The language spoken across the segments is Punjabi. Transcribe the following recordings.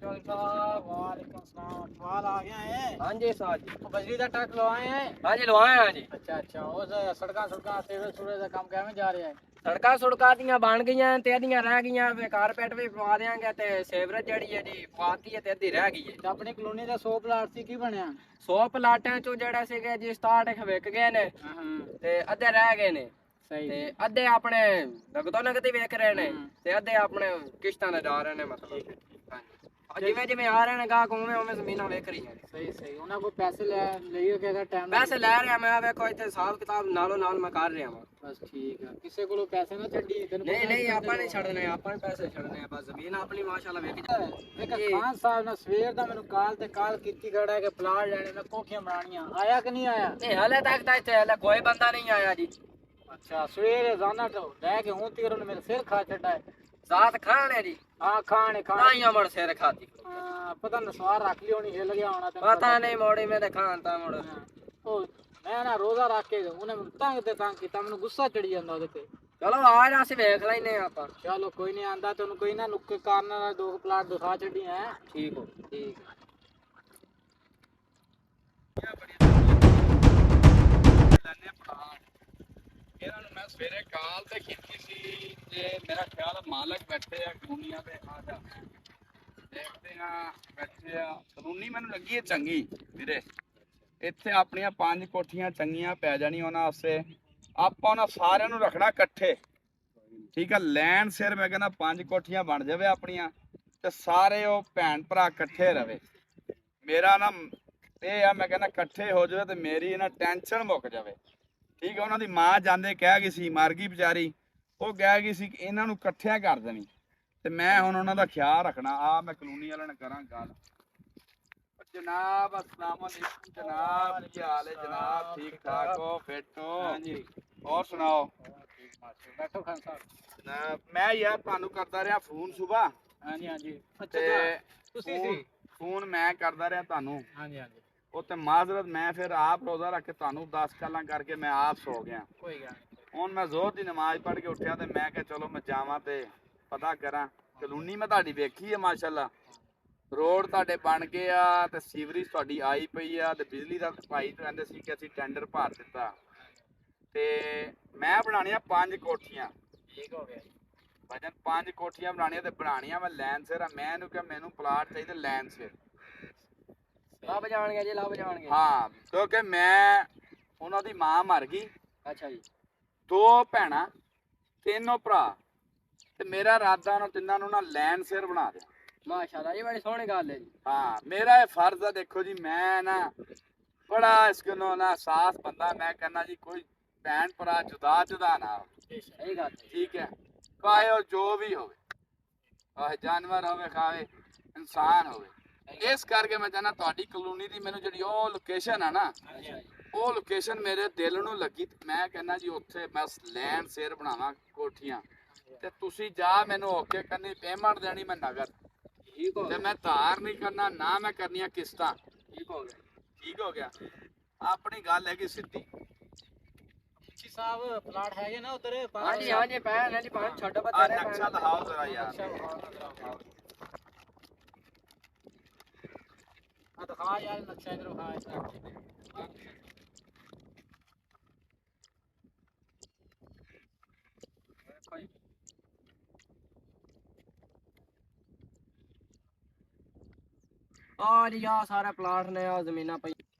वालेकुम सलाम। माल आ गया है? हाँ जी साहब जी। बजरी का ट्रक लवाए हैं? हाँ जी लवाए हाँ जी। अच्छा अच्छा। उस सड़का सुड़का सेवे सूरे का काम किवें जा रहा है? सड़ਕਾਂ ਸੁੜਕਾਂ ਦੀਆਂ ਬਣ ਗਈਆਂ ਤੇ ਅੱਧੀਆਂ ਰਹਿ ਗਈਆਂ ਤੇ ਕਾਰਪੈਟ ਵੀ ਪਵਾ ਦਿਆਂਗੇ ਤੇ ਸੇਵਰੇਜ ਜਿਹੜੀ ਹੈ ਜੀ ਪਵਾਤੀ ਹੈ ਤੇ ਅੱਧੀ ਰਹਿ ਗਈ ਹੈ। ਤੇ ਆਪਣੀ ਕਲੋਨੀ ਦਾ 100 ਪਲਾਟ ਸੀ, ਕੀ ਬਣਿਆ? 100 ਪਲਾਟਾਂ ਚੋਂ ਜਿਹੜੇ ਸੀਗੇ ਜੀ 67 ਵਿਕ ਗਏ ਨੇ ਤੇ ਅੱਧੇ ਰਹਿ ਗਏ ਨੇ ਸਹੀ ਤੇ ਅੱਧੇ ਆਪਣੇ ਨਗਦੋ ਨਗਦੀ ਵੇਚ ਰਹੇ ਨੇ ਤੇ ਅੱਧੇ ਆਪਣੇ ਕਿਸ਼ਤਾਂ ਦੇ ਜਾ ਰਹੇ ਨੇ ਮਤਲਬ। ਜਿਵੇਂ ਜਿਵੇਂ ਆ ਰਹੇ ਨੇ ਗਾਹਕ ਉਵੇਂ ਉਵੇਂ ਜ਼ਮੀਨਾਂ ਵੇਚ ਰਹੀਆਂ ਨੇ। ਸਹੀ ਸਹੀ। ਉਹਨਾਂ ਕੋਲ ਪੈਸੇ ਲਈਏ ਕਿਹਦਾ ਟਾਈਮ? ਪੈਸੇ ਲੈ ਰਿਹਾ ਮੈਂ, ਵੇਖੋ ਇੱਥੇ ਹਿਸਾਬ ਕਿਤਾਬ ਨਾਲੋਂ ਨਾਲ ਮੈਂ ਕਰ ਰਿਹਾ ਵਾਂ। ਬਸ ਠੀਕ ਹੈ, ਕਿਸੇ ਕੋਲੋਂ ਪੈਸੇ ਨਾ ਛੱਡੀ। ਨਹੀਂ ਨਹੀਂ ਆਪਾਂ ਨਹੀਂ ਛੱਡਣੇ, ਆਪਾਂ ਨੇ ਪੈਸੇ ਛੱਡਣੇ ਆ ਬਸ। ਜ਼ਮੀਨ ਆਪਣੀ ਮਾਸ਼ਾਅੱਲਾ ਵੇਖ ਇੱਕ ਖਾਨ ਸਾਹਿਬ ਨੇ ਸਵੇਰ ਦਾ ਮੈਨੂੰ ਕਾਲ ਕੀਤੀ ਖੜਾ ਹੈ ਕਿ ਪਲਾਟ ਲੈਣੇ ਨੇ, ਕੋਠੀਆਂ ਬਣਾਉਣੀਆਂ। ਆਇਆ ਕਿ ਨਹੀਂ ਆਇਆ? ਨਹੀਂ ਹਲੇ ਤੱਕ ਤਾਂ ਇੱਥੇ ਹਲੇ ਕੋਈ ਬੰਦਾ ਨਹੀਂ ਆਇਆ ਜੀ। ਅੱਛਾ, ਸਵੇਰੇ ਜਾਣਾ ਤੋਂ ਲੈ ਕੇ ਹੁਣ ਤੀਰ ਉਹਨੇ ਮੇਰੇ ਸਿਰ ਖਾ ਛੱਡਾ ਹੈ। ਜ਼ਾਤ ਖਾਣ ਹੈ ਜੀ। ਹਾਂ ਖਾਣੇ ਨਹੀਂ ਅਮੜ ਸਿਰ ਖਾਦੀ। ਪਤਾ ਨਸਵਾਰ ਰੱਖ ਲਈ ਹੋਣੀ, ਹਿੱਲ ਗਿਆ ਹੋਣਾ। ਪਤਾ ਨਹੀਂ ਮੋੜੀ ਮੈਂ ਤੇ ਖਾਣ ਤਾਂ ਮੁੜ। ਉਹ ਮੈਂ ਨਾ ਰੋਜ਼ਾ ਰੱਖ ਕੇ ਉਹਨੇ ਮੈਨੂੰ ਤੰਗ ਤੇ ਤੰਗ ਕੀਤਾ, ਮੈਨੂੰ ਗੁੱਸਾ ਚੜੀ ਜਾਂਦਾ ਉਹਦੇ ਤੇ। ਚਲੋ ਆ ਜਾ ਅਸੀਂ ਵੇਖ ਲੈਨੇ ਆਪਾਂ। ਚਲੋ ਕੋਈ ਨਹੀਂ ਆਂਦਾ ਤੈਨੂੰ ਕੋਈ ਨਾ ਨੁੱਕੇ ਕਾਰਨ ਨਾਲ 2 ਪਲਾਟ ਦਿਖਾ ਛੱਡੀ ਹੈ। ਠੀਕ ਹੋ ਠੀਕ ਇਹਨਾਂ ਨੂੰ ਮੈਂ ਸਵੇਰੇ ਕਾਲ ਤੇ ਕੀਤੀ ਸੀ ਤੇ ਮੇਰਾ ਖਿਆਲ ਮਾਲਕ ਬੈਠੇ ਆ ਕਲੋਨੀਆਂ ਤੇ। ਆ ਜਾ ਦੇਖਦੇ ਆ ਬੈਠੇ ਆ। ਕਲੋਨੀ ਮੈਨੂੰ ਲੱਗੀ ਹੈ ਚੰਗੀ ਵੀਰੇ। ਇੱਥੇ ਆਪਣੀਆਂ 5 ਕੋਠੀਆਂ ਚੰਗੀਆਂ ਪੈ ਜਾਣੀ ਉਹਨਾਂ ਵਾਸਤੇ। ਆਪਾਂ ਉਹਨਾਂ ਸਾਰਿਆਂ ਨੂੰ ਰੱਖਣਾ ਇਕੱਠੇ, ਠੀਕ ਆ। ਲੈਣ ਸਿਰ ਮੈਂ ਕਹਿੰਦਾ 5 ਕੋਠੀਆਂ ਬਣ ਜਾਵੇ ਆਪਣੀਆਂ ਤੇ ਸਾਰੇ ਉਹ ਭੈਣ ਭਰਾ ਇਕੱਠੇ ਰਵੇ। ਮੇਰਾ ਨਾ ਇਹ ਆ, ਮੈਂ ਕਹਿੰਦਾ ਇਕੱਠੇ ਹੋ ਜਾਵੇ ਤੇ ਮੇਰੀ ਨਾ ਟੈਨਸ਼ਨ ਮੁੱਕ ਜਾਵੇ, ਠੀਕ ਹੈ। ਉਹਨਾਂ ਦੀ ਮਾਂ ਜਾਂਦੇ ਕਹਿ ਗਈ ਸੀ, ਮਰ ਗਈ ਵਿਚਾਰੀ, ਉਹ ਕਹਿ ਗਈ ਸੀ ਕਿ ਇਹਨਾਂ ਨੂੰ ਇਕੱਠਿਆਂ ਕਰ ਦੇਣੀ ਤੇ ਮੈਂ ਹੁਣ ਉਹਨਾਂ ਦਾ ਖਿਆਲ ਰੱਖਣਾ। ਆ ਮੈਂ ਕਲੋਨੀ ਵਾਲਿਆਂ ਨਾਲ ਕਰਾਂ ਗੱਲ। ਜਨਾਬ अस्सलाम वालेकुम जनाब, ਕੀ ਹਾਲ ਹੈ ਜਨਾਬ? ਠੀਕ ਠਾਕ ਹੋ? ਫਿੱਟ ਹੋ? ਹਾਂਜੀ। ਹੋਰ ਸੁਣਾਓ? ਬੈਠੋ ਖਾਨ ਸਾਹਿਬ। ਮੈਂ ਯਾਰ ਤੁਹਾਨੂੰ ਕਰਦਾ ਰਿਹਾ ਫੋਨ ਸੁਬਾ। ਹਾਂਜੀ ਹਾਂਜੀ। ਤੇ ਤੁਸੀਂ ਸੀ? ਫੋਨ ਮੈਂ ਕਰਦਾ ਰਿਹਾ ਤੁਹਾਨੂੰ। ਹਾਂਜੀ ਹਾਂਜੀ। ਉਹ ਤੇ ਮਾਜ਼ਰਤ ਮੈਂ ਫਿਰ ਆਪ ਰੋਜ਼ਾ ਰੱਖ ਕੇ ਤੁਹਾਨੂੰ 10 ਗੱਲਾਂ ਕਰਕੇ ਮੈਂ ਆਪ ਸੋ ਗਿਆ। ਕੋਈ ਗੱਲ ਨਹੀਂ। ਹੁਣ ਮੈਂ ਜ਼ੋਰ ਦੀ ਨਮਾਜ਼ ਪੜ੍ਹ ਕੇ ਉੱਠਿਆ ਤੇ ਮੈਂ ਕਿਹਾ ਚਲੋ ਮੈਂ ਜਾਵਾਂ ਤੇ ਪਤਾ ਕਰਾਂ। ਕਲੋਨੀ ਮੈਂ ਤੁਹਾਡੀ ਵੇਖੀ ਹੈ ਮਾਸ਼ਾਅੱਲਾ, ਰੋਡ ਤੁਹਾਡੇ ਬਣ ਗਏ ਆ ਤੇ ਸੀਵਰੇਜ ਤੁਹਾਡੀ ਆਈ ਪਈ ਆ ਤੇ ਬਿਜਲੀ ਦਾ ਭਾਈ ਕਹਿੰਦੇ ਸੀ ਕਿ ਅਸੀਂ ਟੈਂਡਰ ਭਰ ਦਿੱਤਾ ਤੇ ਮੈਂ ਬਣਾਉਣੀਆਂ 5 ਕੋਠੀਆਂ। ਠੀਕ ਹੋ ਗਿਆ ਭਜਨ 5 ਕੋਠੀਆਂ ਬਣਾਉਣੀਆਂ ਤੇ ਬਣਾਉਣੀਆਂ ਮੈਂ ਲੈਣ ਸਿਰ ਆ। ਮੈਂ ਇਹਨੂੰ ਕਿਹਾ ਮੈਨੂੰ ਪਲਾਟ ਚਾਹੀਦਾ ਲੈਣ ਸਿਰ। ਲੱਭ ਜਾਣਗੇ ਜੀ, ਲੱਭ ਜਾਣਗੇ। ਹਾਂ, ਕਿਉਂਕਿ ਮੈਂ ਉਹਨਾਂ ਦੀ ਮਾਂ ਮਰ ਗਈ, ਅੱਛਾ ਜੀ। 2 ਭੈਣਾਂ 3 ਭਰਾ ਤੇ ਮੇਰਾ ਇਰਾਦਾ ਉਹਨਾਂ ਤਿੰਨਾਂ ਨੂੰ ਨਾ ਲੈਣ ਸਿਰ ਬਣਾ ਦਿਆਂ। ਮਾਸ਼ਾਅੱਲਾ ਜੀ ਬੜੀ ਸੋਹਣੀ ਗੱਲ ਹੈ ਜੀ। ਹਾਂ, ਮੇਰਾ ਇਹ ਫਰਜ਼ ਆ। ਦੇਖੋ ਜੀ ਮੈਂ ਨਾ ਬੜਾ ਇਸ ਕੋਲੋਂ ਨਾ ਸਾਥ ਬੰਦਾ। ਮੈਂ ਕਹਿੰਦਾ ਜੀ ਕੋਈ ਭੈਣ ਭਰਾ ਜੁਦਾ ਨਾ ਹੋਵੇ, ਸਹੀ ਗੱਲ ਹੈ। ਠੀਕ ਹੈ। ਭਾਵੇਂ ਉਹ ਜੋ ਵੀ ਹੋਵੇ, ਭਾਵੇਂ ਜਾਨਵਰ ਹੋਵੇ ਖਾਵੇ ਇਨਸਾਨ ਹੋਵੇ। ਇਸ ਕਰਕੇ ਮੈਂ ਚਾਹੁੰਦਾ ਤੁਹਾਡੀ ਕਲੋਨੀ ਦੀ ਮੈਨੂੰ ਜਿਹੜੀ ਉਹ ਲੋਕੇਸ਼ਨ ਆ ਨਾ, ਉਹ ਲੋਕੇਸ਼ਨ ਮੇਰੇ ਦਿਲ ਨੂੰ ਲੱਗੀ। ਮੈਂ ਕਹਿੰਦਾ ਜੀ ਉੱਥੇ ਬਸ ਲੈਣ ਸਿਰ ਬਣਾਵਾਂ ਕੋਠੀਆਂ ਤੇ ਤੁਸੀਂ ਜਾ ਮੈਨੂੰ ਓਕੇ ਕਰਨੀ, ਪੇਮੈਂਟ ਦੇਣੀ ਮੈਂ ਨਗਦ, ਠੀਕ ਹੋ ਤੇ ਮੈਂ ਧਾਰ ਨਹੀਂ ਕਰਨਾ ਨਾ ਮੈਂ ਕਰਨੀਆਂ ਕਿਸ਼ਤਾਂ। ਠੀਕ ਹੋ ਗਿਆ। ਠੀਕ ਹੋ ਗਿਆ। ਆਪਣੀ ਗੱਲ ਹੈਗੀ ਸਿੱਧੀ। ਜੀ ਸਾਹਿਬ ਪਲਾਟ ਹੈਗੇ ਨਾ ਉਧਰ? ਹਾਂਜੀ ਹਾਂਜੀ ਪੈਣ ਹੈ ਜੀ, ਪਾਣ ਛੱਡ ਆ ਬੱਚੇ ਨਕਸ਼ਾ ਦਿਖਾਓ ਜ਼ਰਾ ਯਾਰ। ਦਿਖਾ ਯਾਰ ਨਕਸ਼ਾ ਇਧਰ ਵਿਖਾ। ਆ ਜੀ ਆ ਸਾਰਾ ਪਲਾਟ ਨੇ, ਆ ਜ਼ਮੀਨਾਂ ਪਈ।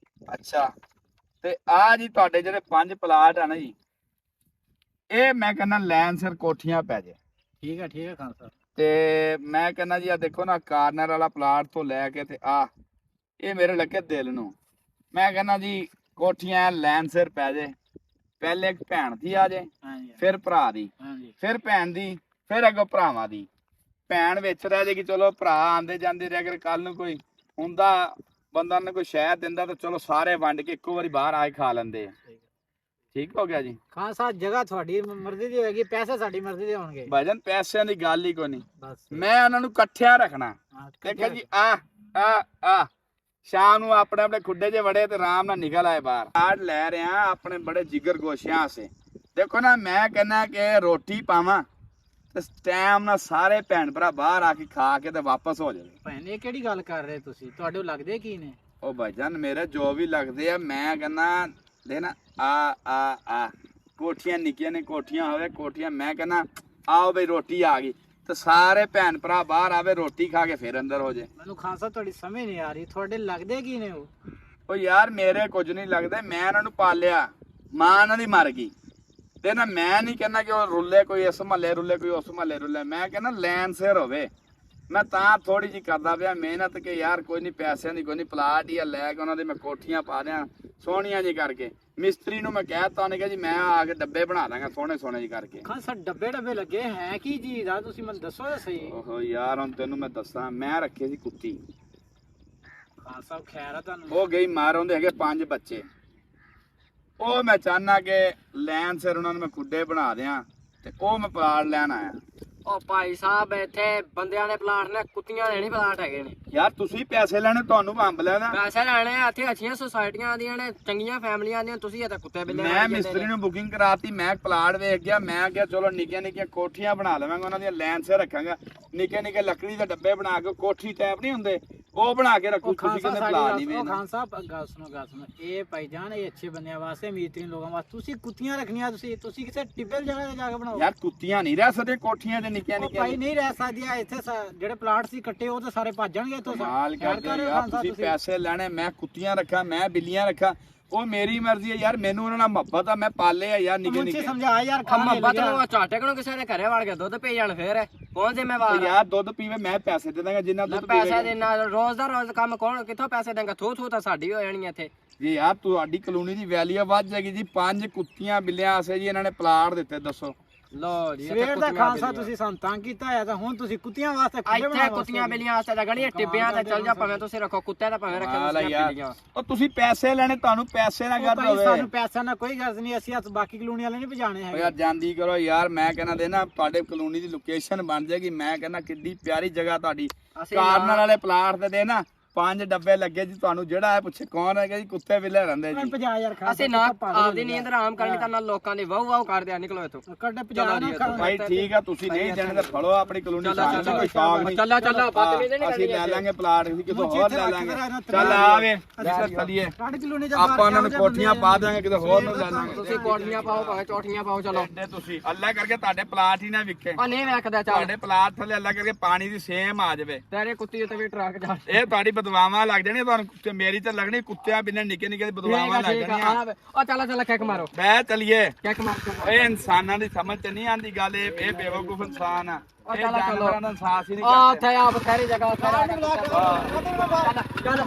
ਅੱਛਾ, ਤੇ ਆ ਜੀ ਤੁਹਾਡੇ ਜਿਹੜੇ 5 ਪਲਾਟ ਆ ਨਾ ਜੀ, ਇਹ ਮੈਂ ਕਹਿੰਦਾ ਲੈਣ ਸਿਰ ਕੋਠੀਆਂ ਪੈ ਜੇ। ਠੀਕ ਹੈ ਖਾਨ ਸਾਹਿਬ। ਤੇ ਮੈਂ ਕਹਿੰਦਾ ਜੀ ਆ ਦੇਖੋ ਨਾ, ਕਾਰਨਰ ਵਾਲਾ ਪਲਾਟ ਤੋਂ ਲੈ ਕੇ ਤੇ ਆ ਇਹ ਮੇਰੇ ਲੱਗੇ ਦਿਲ ਨੂੰ। ਮੈਂ ਕਹਿੰਦਾ ਜੀ ਕੋਠੀਆਂ ਲੈਣ ਸਿਰ ਪੈ ਜੇ। ਪਹਿਲੇ ਇੱਕ ਭੈਣ ਦੀ ਆ ਜੇ, ਹਾਂਜੀ ਫਿਰ ਭਰਾ ਦੀ, ਹਾਂਜੀ। ਫਿਰ ਭੈਣ ਦੀ, ਫਿਰ ਅੱਗੋਂ ਭਰਾਵਾਂ ਦੀ। ਭੈਣ ਵਿੱਚ ਰਹਿ ਜੇਗੀ, ਚਲੋ ਭਰਾ ਆਂਦੇ ਜਾਂਦੇ ਰਹੇ। ਅਗਰ ਕੱਲ ਨੂੰ ਕੋਈ ਹੁੰਦਾ ਬੰਦਾ ਨੇ ਕੋਈ ਸ਼ਹਿਰ ਦਿੰਦਾ ਤਾਂ ਚਲੋ ਸਾਰੇ ਵੰਡ ਕੇ ਇੱਕੋ ਵਾਰੀ ਬਾਹਰ ਆ ਕੇ ਖਾ ਲੈਂਦੇ ਆ। ਠੀਕ ਹੋ ਗਿਆ ਜੀ। ਖਾਨ ਸਾਹਿਬ ਜਗ੍ਹਾ ਤੁਹਾਡੀ ਮਰਜ਼ੀ ਦੀ ਹੋਏਗੀ, ਪੈਸੇ ਸਾਡੀ ਮਰਜ਼ੀ ਦੇ ਹੋਣਗੇ। ਭਜਨ ਪੈਸਿਆਂ ਦੀ ਗੱਲ ਹੀ ਕੋਈ ਨਹੀਂ, ਬਸ ਮੈਂ ਉਹਨਾਂ ਨੂੰ ਇਕੱਠਿਆਂ ਰੱਖਣਾ। ਦੇਖਿਆ ਜੀ ਆ ਸ਼ਾਮ ਨੂੰ ਆਪਣੇ ਆਪਣੇ ਖੁੱਡੇ 'ਚ ਵੜੇ ਤੇ ਆਰਾਮ ਨਾਲ ਨਿਕਲ ਆਏ ਬਾਹਰ। ਕਾਰਡ ਲੈ ਰਿਹਾ ਆਪਣੇ ਬੜੇ ਜਿਗਰ ਗੋਸ਼ਿਆਂ ਸੇ। ਦੇਖੋ ਨਾ, ਮੈਂ ਕਹਿੰਦਾ ਕਿ ਰੋਟੀ ਪਾਵਾਂ ਤੇ ਟਾਈਮ ਨਾਲ ਸਾਰੇ ਭੈਣ ਭਰਾ ਬਾਹਰ ਆ ਕੇ ਖਾ ਕੇ ਤੇ ਵਾਪਸ ਹੋ ਜਾਵੇ। ਭੈਣ ਇਹ ਕਿਹੜੀ ਗੱਲ ਕਰ ਰਹੇ ਤੁਸੀਂ? ਤੁਹਾਡੇ ਲੱਗਦੇ ਕੀ ਨੇ? ਉਹ ਭਾਈਜਾਨ ਮੇਰੇ ਜੋ ਵੀ ਲੱਗਦੇ ਆ, ਮੈਂ ਕਹਿੰਦਾ ਦੇ ਨਾ ਆ ਕੋਠੀਆਂ ਨਿੱਕੀਆਂ ਨੇ, ਕੋਠੀਆਂ ਹੋਵੇ ਕੋਠੀਆਂ, ਮੈਂ ਕਹਿੰਦਾ ਆਓ ਬਈ ਰੋਟੀ ਆ ਗਈ ਤੇ ਸਾਰੇ ਭੈਣ ਭਰਾ ਬਾਹਰ ਆਵੇ, ਰੋਟੀ ਖਾ ਕੇ ਫਿਰ ਅੰਦਰ ਹੋ ਜੇ। ਮੈਨੂੰ ਖਾਨ ਸਾਹਿਬ ਤੁਹਾਡੀ ਸਮਝ ਨਹੀਂ ਆ ਰਹੀ, ਤੁਹਾਡੇ ਲੱਗਦੇ ਕੀ ਨੇ ਉਹ? ਉਹ ਯਾਰ ਮੇਰੇ ਕੁਝ ਨਹੀਂ ਲੱਗਦੇ, ਮੈਂ ਇਹਨਾਂ ਨੂੰ ਪਾਲਿਆ, ਮਾਂ ਇਹਨਾਂ ਦੀ ਮਰ ਗਈ ਤੇ ਨਾ ਮੈਂ ਨਹੀਂ ਕਹਿੰਦਾ ਕਿ ਉਹ ਰੁੱਲੇ ਕੋਈ ਇਸ ਮਹੱਲੇ ਰੁੱਲੇ ਕੋਈ ਉਸ ਮਹੱਲੇ ਰੁੱਲੇ, ਮੈਂ ਕਹਿੰਦਾ ਲੈਣ ਸਿਰ ਹੋਵੇ। ਮੈਂ ਤਾਂ ਥੋੜੀ ਜਿਹੀ ਕਰਦਾ ਪਿਆ ਮਿਹਨਤ ਕਿ ਯਾਰ ਕੋਈ ਨਹੀਂ ਪੈਸਿਆਂ ਦੀ ਕੋਈ ਨਹੀਂ, ਪਲਾਟ ਹੀ ਆ ਲੈ ਕੇ ਉਹਨਾਂ ਦੇ ਮੈਂ ਕੋਠੀਆਂ ਪਾ ਦਿਆਂ ਸੋਹਣੀਆਂ ਜੀ ਕਰਕੇ। ਮਿਸਤਰੀ ਨੂੰ ਮੈਂ ਕਹਿਤਾ, ਉਹਨੇ ਕਿਹਾ ਜੀ ਮੈਂ ਆ ਕੇ ਡੱਬੇ ਬਣਾ ਦਾਂਗਾ ਸੋਹਣੇ ਸੋਹਣੇ ਜੀ ਕਰਕੇ। ਖਾਨ ਸਾਹਿਬ ਡੱਬੇ ਲੱਗੇ ਹੈ ਕੀ ਚੀਜ਼ ਆ? ਤੁਸੀਂ ਮੈਨੂੰ ਦੱਸੋ ਤਾਂ ਸਹੀ। ਓਹੋ ਯਾਰ ਹੁਣ ਤੈਨੂੰ ਮੈਂ ਦੱਸਾਂ, ਮੈਂ ਰੱਖੀ ਸੀ ਕੁੱਤੀ, ਖਾਨ ਸਾਹਿਬ ਖੈਰ ਆ ਤੁਹਾਨੂੰ? ਉਹ ਗਈ ਮਾਰ, ਉਹਦੇ ਹੈਗੇ 5 ਬੱਚੇ। ਉਹ ਮੈਂ ਚਾਹਨਾ ਕਿ ਲੈਣ ਸਿਰ ਉਹਨਾਂ ਨੂੰ ਮੈਂ ਖੁੱਡੇ ਬਣਾ ਦਿਆਂ ਤੇ ਉਹ ਮੈਂ ਪਲਾਟ ਲੈਣ ਆਇਆ। ਉਹ ਭਾਈ ਸਾਹਿਬ ਇੱਥੇ ਬੰਦਿਆਂ ਦੇ ਪਲਾਟ ਨੇ, ਕੁੱਤੀਆਂ ਦੇ ਨਹੀਂ ਪਲਾਟ ਹੈਗੇ ਨੇ। ਯਾਰ ਤੁਸੀਂ ਪੈਸੇ ਲੈਣੇ, ਤੁਹਾਨੂੰ ਅੰਬ ਲੈਣਾ। ਪੈਸੇ ਲੈਣੇ ਆ, ਇੱਥੇ ਅੱਛੀਆਂ ਸੁਸਾਇਟੀਆਂ ਦੀਆਂ ਨੇ, ਚੰਗੀਆਂ ਫੈਮਲੀਆਂ ਦੀਆਂ, ਤੁਸੀਂ ਇੱਥੇ ਕੁੱਤੇ ਬਿੱਲੇ ਮੈਂ ਮਿਸਤਰੀ ਨੂੰ ਬੁਕਿੰਗ ਕਰਾਤੀ, ਮੈਂ ਪਲਾਟ ਵੇਖ ਗਿਆ, ਮੈਂ ਕਿਹਾ ਚਲੋ ਨਿੱਕੀਆਂ ਨਿੱਕੀਆਂ ਕੋਠੀਆਂ ਬਣਾ ਲਵਾਂਗਾ, ਉਹਨਾਂ ਦੀਆਂ ਲੈਣ ਸਿਰ ਰੱਖਾਂਗਾ, ਨਿੱਕੇ ਨਿੱਕੇ ਲੱਕੜੀ ਦੇ ਡੱਬੇ ਬਣਾ ਕੇ, ਕੋਠੀ ਟਾਈਪ ਨਹੀਂ ਹੁੰਦੇ ਉਹ ਬਣਾ ਕੇ ਰੱਖੂ। ਤੁਸੀਂ ਕਹਿੰਦੇ ਪਲਾਟ ਨਹੀਂ ਵੇਚਣਾ। ਖਾਨ ਸਾਹਿਬ ਗੱਲ ਸੁਣੋ, ਇਹ ਭਾਈਜਾਨ ਇਹ ਅੱਛੇ ਬੰਦਿਆਂ ਵਾਸਤੇ, ਮੀਤਰੀਨ ਲੋਕਾਂ ਵਾਸਤੇ ਤੁਸੀਂ ਕੁੱਤੀਆਂ ਰੱਖਣੀਆਂ, ਤੁਸੀਂ ਕਿਸੇ ਟਿੱਬਲ ਜਗ੍ਹਾ ਤੇ ਜਾ ਕੇ ਬਣਾਓ। ਯਾਰ ਕੁੱਤੀਆਂ ਨਹੀਂ ਰਹਿ ਸਕਦੇ ਕੋਠੀਆਂ ਤੇ ਨਿੱਕੀਆਂ ਨਿੱਕੀਆਂ। ਭਾਈ ਨਹੀਂ ਰਹਿ ਸਕਦੀਆਂ ਇੱਥੇ, ਜਿਹੜੇ ਪਲਾਟ ਸੀ ਕੱਟੇ ਉਹ ਤਾਂ ਸਾਰੇ ਭੱਜ ਜਾਣਗੇ ਇੱਥੋਂ। ਮਾਲ ਕਰਦੇ ਯਾਰ, ਤੁਸੀਂ ਪੈਸੇ ਲੈਣੇ, ਮੈਂ ਕੁੱਤੀਆਂ ਰੱਖਾਂ, ਮੈਂ ਬਿੱਲੀਆਂ ਰੱਖਾਂ, ਉਹ ਮੇਰੀ ਮਰਜ਼ੀ ਹੈ ਯਾਰ। ਮੈਨੂੰ ਉਹਨਾਂ ਨਾਲ ਮੁਹੱਬਤ ਆ, ਮੈਂ ਪਾਲੇ ਆ ਯਾਰ ਨਿੱਕੇ ਨਿੱਕੇ। ਸਮਝਾ ਯਾਰ, ਮੁਹੱਬਤ ਨੂੰ ਝਾਟੇ ਨੂੰ ਕਿਸੇ ਦੇ ਘਰੇ ਵੜ ਕੇ ਦੁੱਧ ਪੀ ਜਾਣ, ਫੇਰ ਕੌਣ ਜ਼ਿੰਮੇਵਾਰ? ਯਾਰ ਦੁੱਧ ਪੀਵੇ, ਮੈਂ ਪੈਸੇ ਦੇ ਦਾਂਗਾ ਜਿੰਨਾ ਦੁੱਧ ਪੈਸੇ ਦੇ ਨਾਲ ਰੋਜ਼ ਦਾ ਰੋਜ਼ ਕੰਮ ਕੌਣ ਕਿੱਥੋਂ ਪੈਸੇ ਦੇਂਗਾ? ਥੂ ਤਾਂ ਸਾਡੀ ਹੋ ਜਾਣੀ ਇੱਥੇ। ਜੀ ਯਾਰ ਤੁਹਾਡੀ ਕਲੋਨੀ ਦੀ ਵੈਲਿਊ ਵੱਧ ਜਾਏਗੀ ਜੀ। 5 ਕੁੱਤੀਆਂ ਬਿੱਲੀਆਂ ਆਸੇ ਜੀ ਇਹਨਾਂ ਨੇ ਪਲਾਟ ਦਿੱਤੇ, ਦੱਸੋ। ਲੋ ਜੀ ਸਵੇਰ ਦਾ ਖਾਨ ਸਾਹਿਬ ਤੁਸੀਂ ਸਾਨੂੰ ਤੰਗ ਕੀਤਾ ਹੈ ਤਾਂ ਹੁਣ ਤੁਸੀਂ ਕੁੱਤੀਆਂ ਵਾਸਤੇ ਇੱਥੇ ਕੁੱਤੀਆਂ ਬਿੱਲੀਆਂ ਵਾਸਤੇ ਲੱਗਣੀਆਂ, ਟਿੱਬਿਆਂ ਤੇ ਚੱਲ ਜਾ, ਭਾਵੇਂ ਤੁਸੀਂ ਰੱਖੋ ਕੁੱਤੇ ਤਾਂ ਭਾਵੇਂ ਰੱਖੋ ਬਿੱਲੀਆਂ। ਉਹ ਤੁਸੀਂ ਪੈਸੇ ਲੈਣੇ, ਤੁਹਾਨੂੰ ਪੈਸੇ ਨਾ ਗੱਲ ਹੋਵੇ। ਸਾਨੂੰ ਪੈਸਾ ਨਾਲ ਕੋਈ ਗੱਲ ਨਹੀਂ, ਅਸੀਂ ਬਾਕੀ ਕਲੋਨੀ ਵਾਲੇ ਨਹੀਂ ਭਜਾਣੇ ਹੈ। ਯਾਰ ਜਾਂਦੀ ਕਰੋ ਯਾਰ, ਮੈਂ ਕਹਿੰਦਾ ਦੇ ਨਾ ਤੁਹਾਡੇ ਕਲੋਨੀ ਦੀ ਲੋਕੇਸ਼ਨ ਬਣ ਜਾਏਗੀ। ਮੈਂ ਕਹਿੰਦਾ ਕਿੱਡੀ ਪਿਆਰੀ ਜਗ੍ਹਾ ਤੁਹਾਡੀ, ਕਾਰਨਰ ਵਾਲੇ ਪਲਾਟ ਤੇ ਦੇ ਨਾ 5 ਡੱਬੇ ਲੱਗੇ ਜੀ। ਤੁਹਾਨੂੰ ਜਿਹੜਾ ਹੈ ਪੁੱਛੇ ਕੌਣ ਹੈਗਾ ਜੀ, ਕੁੱਤੇ ਬਿੱਲੇ ਰਹਿੰਦੇ ਜੀ। ਅਸੀਂ ਨਾ ਆਪਦੀ ਨੀਂਦ ਆਰਾਮ ਕਰਨੀ ਤਾਂ ਨਾਲ ਲੋਕਾਂ ਦੀ ਵਾਹ ਵਾਹ ਕਰਦੇ ਆ। ਨਿਕਲੋ ਇੱਥੋਂ ਭਾਈ ਠੀਕ ਆ, ਤੁਸੀਂ ਨਹੀਂ ਜਾਣੇ ਤਾਂ ਫੜੋ ਆਪਣੀ ਕਲੋਨੀ ਸਾਡੀ ਕੋਈ ਸ਼ੌਕ ਨਹੀਂ। ਚੱਲ ਅਸੀਂ ਲੈ ਲਾਂਗੇ ਪਲਾਟ, ਅਸੀਂ ਕਿਤੋਂ ਹੋਰ ਲੈ ਲਾਂਗੇ। ਚੱਲ ਆਵੇ ਚੱਲੀਏ, ਆਪਾਂ ਉਹਨਾਂ ਨੂੰ ਕੋਠੀਆਂ ਪਾ ਦਾਂਗੇ, ਕਿਤੇ ਹੋਰ ਨੂੰ ਲੈ ਲਾਂਗੇ। ਤੁਸੀਂ ਕੋਠੀਆਂ ਪਾਓ ਭਾਵੇਂ ਚੋਠੀਆਂ ਪਾਓ, ਚਲੋ ਤੁਸੀਂ ਅੱਲਾ ਕਰਕੇ ਤੁਹਾਡੇ ਪਲਾਟ ਹੀ ਨਾ ਵਿਕੇ। ਉਹ ਨਹੀਂ ਵੇਖਦਾ, ਚੱਲ ਤੁਹਾਡੇ ਪਲਾਟ ਥੱਲੇ ਅੱਲਾ ਕਰਕੇ ਪਾਣੀ ਦੀ ਸੇਮ ਆ ਜਾਵੇ। ਤੇਰੇ ਕੁੱਤੀ ਉੱਤੇ ਵੀ ਟਰੱਕ ਜਾ, ਇਹ ਤੁਹਾਡੀ ਬਦਵਾਵਾਂ ਲੱਗ ਜਾਣੀਆਂ ਤੁਹਾਨੂੰ, ਕੁੱਤੇ ਮੇਰੀ ਤਾਂ ਲੱਗਣੀ, ਕੁੱਤਿਆਂ ਬਿਨਾਂ ਨਿੱਕੇ ਨਿੱਕੇ ਬਦਵਾਵਾਂ ਲੱਗ ਜਾਣੀਆਂ। ਉਹ ਚੱਲ ਕਿੱਕ ਮਾਰੋ, ਬੈ ਚਲੀਏ। ਕਿੱਕ ਮਾਰ। ਇਹ ਇਨਸਾਨਾਂ ਦੀ ਸਮਝ ਚ ਨਹੀਂ ਆਂਦੀ ਗੱਲ, ਇਹ ਬੇਵਕੂਫ ਇਨਸਾਨ ਆ। ਇਹ ਜਾਨਵਰਾਂ ਦਾ ਸਾਹਸ ਹੀ ਨਹੀਂ ਆ ਕਰਦੇ। ਉੱਥੇ ਆ ਬਥੇਰੀ ਜਗ੍ਹਾ, ਚੱਲ